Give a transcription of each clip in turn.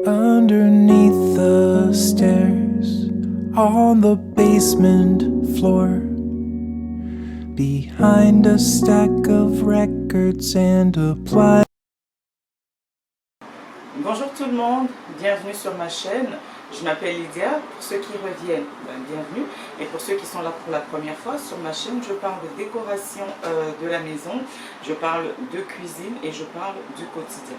Underneath the stairs, on the basement floor, behind a stack of records and a ply. Bonjour tout le monde, bienvenue sur ma chaîne. Je m'appelle Lydia. Pour ceux qui reviennent, bienvenue. Et pour ceux qui sont là pour la première fois, sur ma chaîne, je parle de décoration de la maison, je parle de cuisine et je parle du quotidien.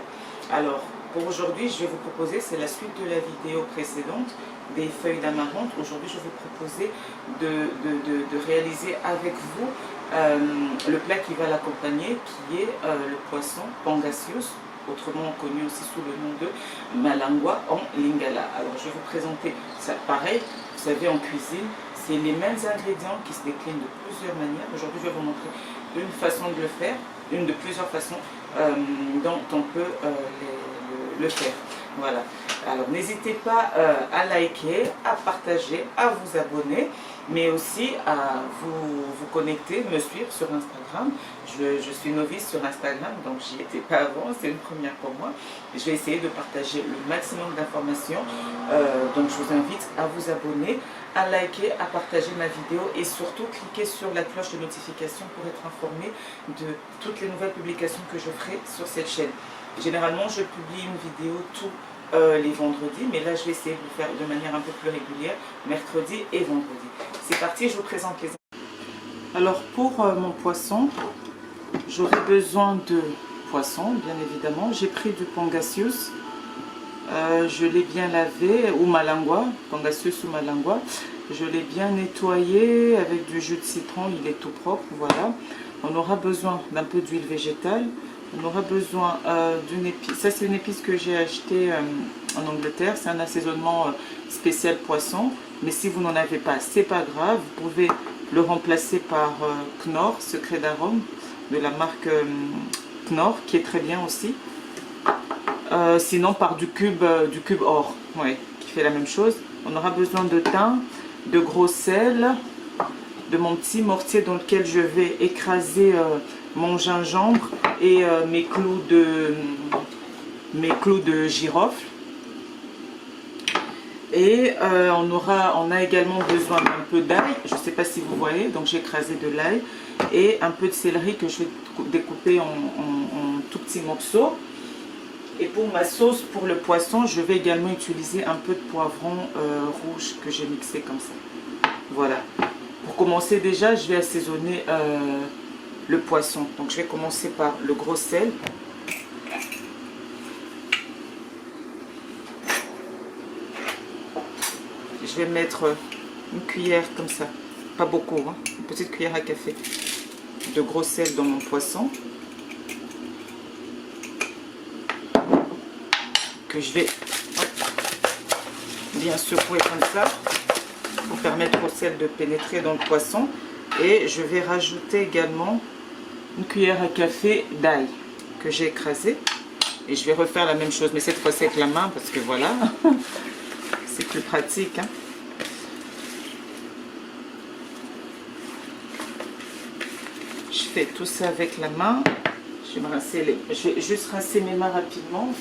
Alors, pour aujourd'hui, je vais vous proposer, c'est la suite de la vidéo précédente, des feuilles d'amarante. Aujourd'hui, je vais vous proposer de réaliser avec vous le plat qui va l'accompagner, qui est le poisson pangasius, autrement connu aussi sous le nom de malangua en lingala. Alors je vais vous présenter ça pareil, vous savez en cuisine, c'est les mêmes ingrédients qui se déclinent de plusieurs manières. Aujourd'hui je vais vous montrer une façon de le faire, une de plusieurs façons dont on peut le faire. Voilà. Alors n'hésitez pas à liker, à partager, à vous abonner, mais aussi à vous connecter, me suivre sur Instagram. Je suis novice sur Instagram, donc j'y étais pas avant, c'est une première pour moi. Je vais essayer de partager le maximum d'informations, donc je vous invite à vous abonner, à liker, à partager ma vidéo et surtout cliquer sur la cloche de notification pour être informé de toutes les nouvelles publications que je ferai sur cette chaîne. Généralement, je publie une vidéo tous les vendredis, mais là je vais essayer de le faire de manière un peu plus régulière, mercredi et vendredi. C'est parti, je vous présente les. Alors pour mon poisson, j'aurai besoin de poisson, bien évidemment. J'ai pris du pangasius, je l'ai bien lavé, ou malangua, pangasius ou malangua. Je l'ai bien nettoyé avec du jus de citron, il est tout propre, voilà. On aura besoin d'un peu d'huile végétale. On aura besoin d'une épice. Ça, c'est une épice que j'ai achetée en Angleterre. C'est un assaisonnement spécial poisson. Mais si vous n'en avez pas, c'est pas grave. Vous pouvez le remplacer par Knorr, secret d'arôme, de la marque Knorr, qui est très bien aussi. Sinon, par du cube or, ouais, qui fait la même chose. On aura besoin de thym, de gros sel, de mon petit mortier dans lequel je vais écraser mon gingembre et mes clous de girofle. Et on a également besoin d'un peu d'ail, je ne sais pas si vous voyez, donc j'ai écrasé de l'ail et un peu de céleri que je vais découper en tout petits morceaux. Et pour ma sauce, pour le poisson, je vais également utiliser un peu de poivron rouge que j'ai mixé comme ça. Voilà. Pour commencer déjà, je vais assaisonner le poisson. Donc je vais commencer par le gros sel. Je vais mettre une cuillère comme ça, pas beaucoup, hein, une petite cuillère à café de gros sel dans mon poisson. Que je vais bien secouer comme ça pour permettre au sel de pénétrer dans le poisson. Et je vais rajouter également une cuillère à café d'ail que j'ai écrasé. Et je vais refaire la même chose, mais cette fois-ci avec la main parce que voilà, c'est plus pratique. Hein. Je fais tout ça avec la main. Je vais juste rincer mes mains rapidement.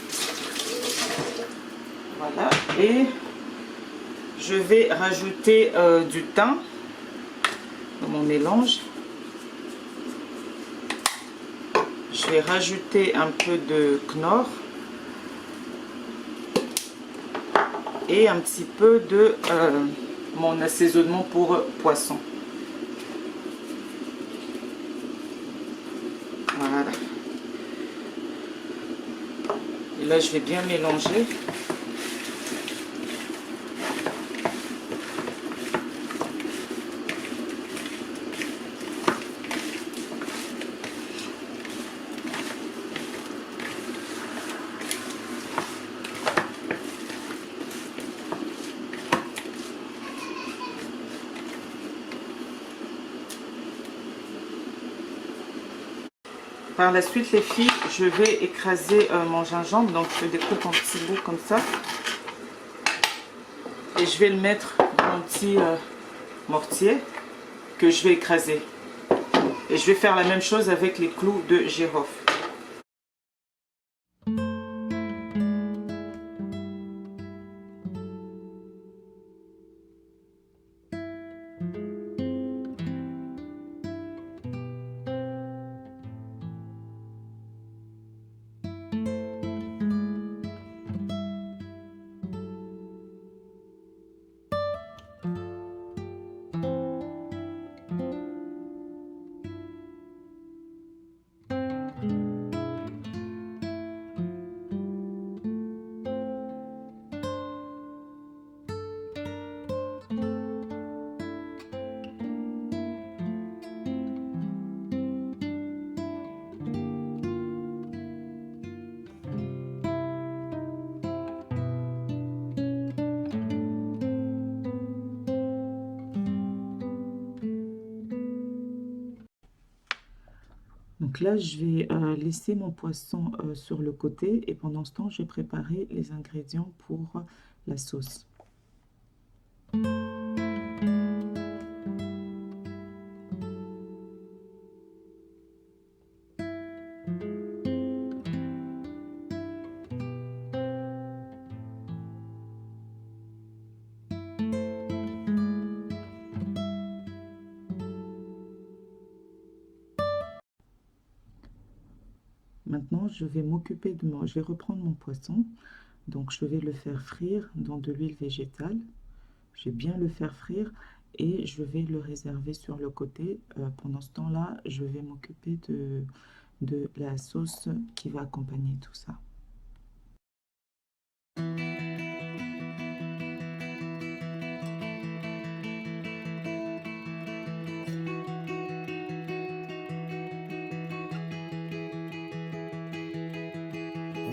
Voilà. Et je vais rajouter du thym dans mon mélange. Je vais rajouter un peu de Knorr et un petit peu de mon assaisonnement pour poisson. Voilà. Et là, je vais bien mélanger. Par la suite, les filles, je vais écraser mon gingembre. Donc, je le découpe en petits bouts comme ça. Et je vais le mettre dans mon petit mortier que je vais écraser. Et je vais faire la même chose avec les clous de girofle. Donc là, je vais laisser mon poisson sur le côté et pendant ce temps, je vais préparer les ingrédients pour la sauce. Maintenant, je vais m'occuper de je vais reprendre mon poisson. Donc, je vais le faire frire dans de l'huile végétale. Je vais bien le faire frire et je vais le réserver sur le côté. Pendant ce temps-là, je vais m'occuper de la sauce qui va accompagner tout ça.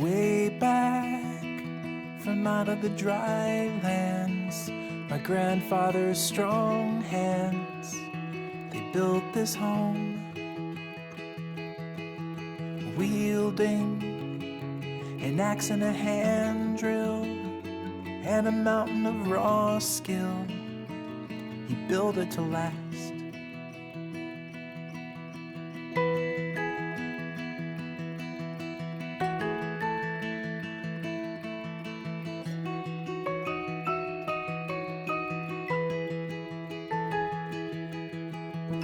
Way back from out of the dry lands, my grandfather's strong hands, they built this home, wielding an axe and a hand drill and a mountain of raw skill. He built it to last.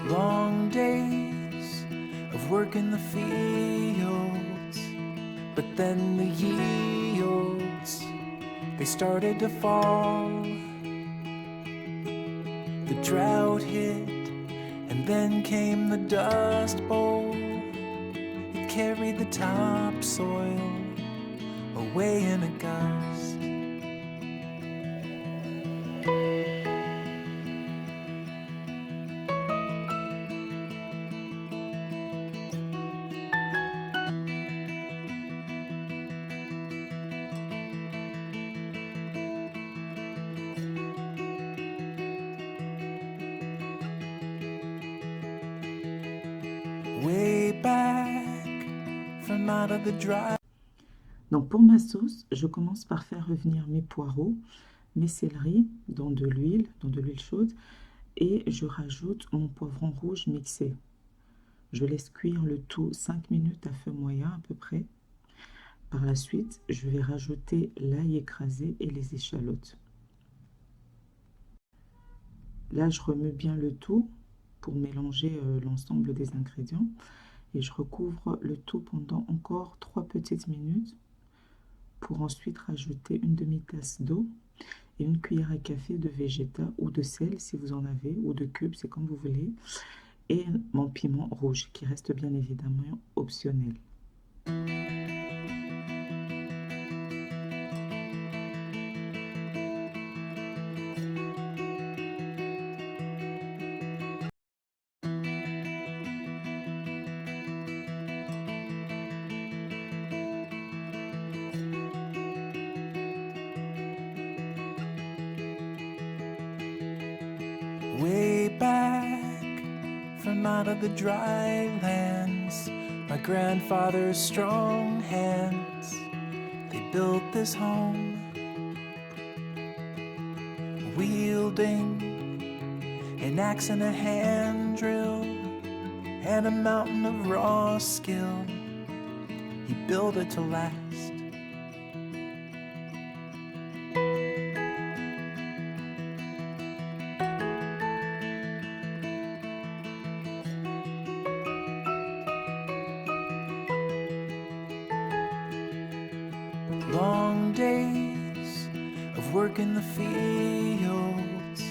Long days of work in the fields, but then the yields, they started to fall. The drought hit, and then came the dust bowl. It carried the topsoil away in a gust. Way back from out of the dry. Donc pour ma sauce, je commence par faire revenir mes poireaux, mes céleris dans de l'huile chaude et je rajoute mon poivron rouge mixé. Je laisse cuire le tout 5 minutes à feu moyen à peu près. Par la suite, je vais rajouter l'ail écrasé et les échalotes. Là, je remue bien le tout pour mélanger l'ensemble des ingrédients et je recouvre le tout pendant encore 3 petites minutes pour ensuite rajouter une demi-tasse d'eau et une cuillère à café de végéta ou de sel si vous en avez, ou de cubes, c'est comme vous voulez, et mon piment rouge qui reste bien évidemment optionnel. Way back from out of the dry lands, my grandfather's strong hands, they built this home, wielding an axe and a hand drill and a mountain of raw skill. He built it to last. Long days of work in the fields,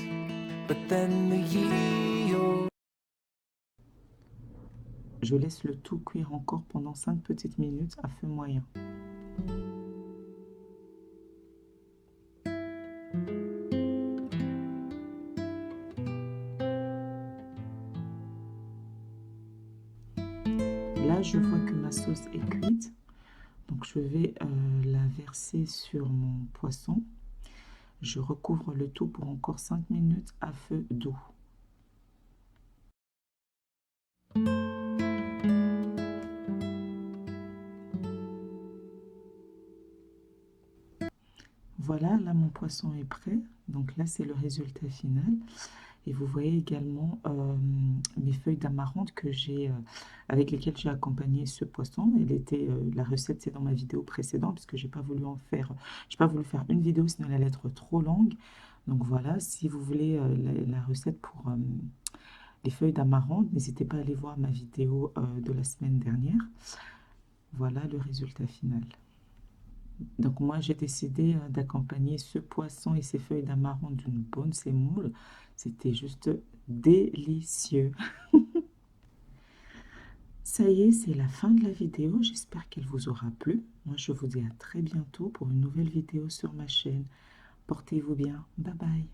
but then the yield. Je laisse le tout cuire encore pendant 5 petites minutes à feu moyen. Là, je vois que ma sauce est cuite. Donc, je vais la verser sur mon poisson. Je recouvre le tout pour encore 5 minutes à feu doux. voilà, là mon poisson est prêt. Donc là c'est le résultat final. Et vous voyez également mes feuilles d'amarante que avec lesquelles j'ai accompagné ce poisson. La recette c'est dans ma vidéo précédente parce que j'ai pas voulu faire une vidéo sinon elle allait être trop longue. Donc voilà, si vous voulez la recette pour les feuilles d'amarante, n'hésitez pas à aller voir ma vidéo de la semaine dernière. Voilà le résultat final. Donc moi j'ai décidé d'accompagner ce poisson et ces feuilles d'amarante d'une bonne semoule. C'était juste délicieux. Ça y est, c'est la fin de la vidéo. J'espère qu'elle vous aura plu. Moi je vous dis à très bientôt pour une nouvelle vidéo sur ma chaîne. Portez-vous bien. Bye bye.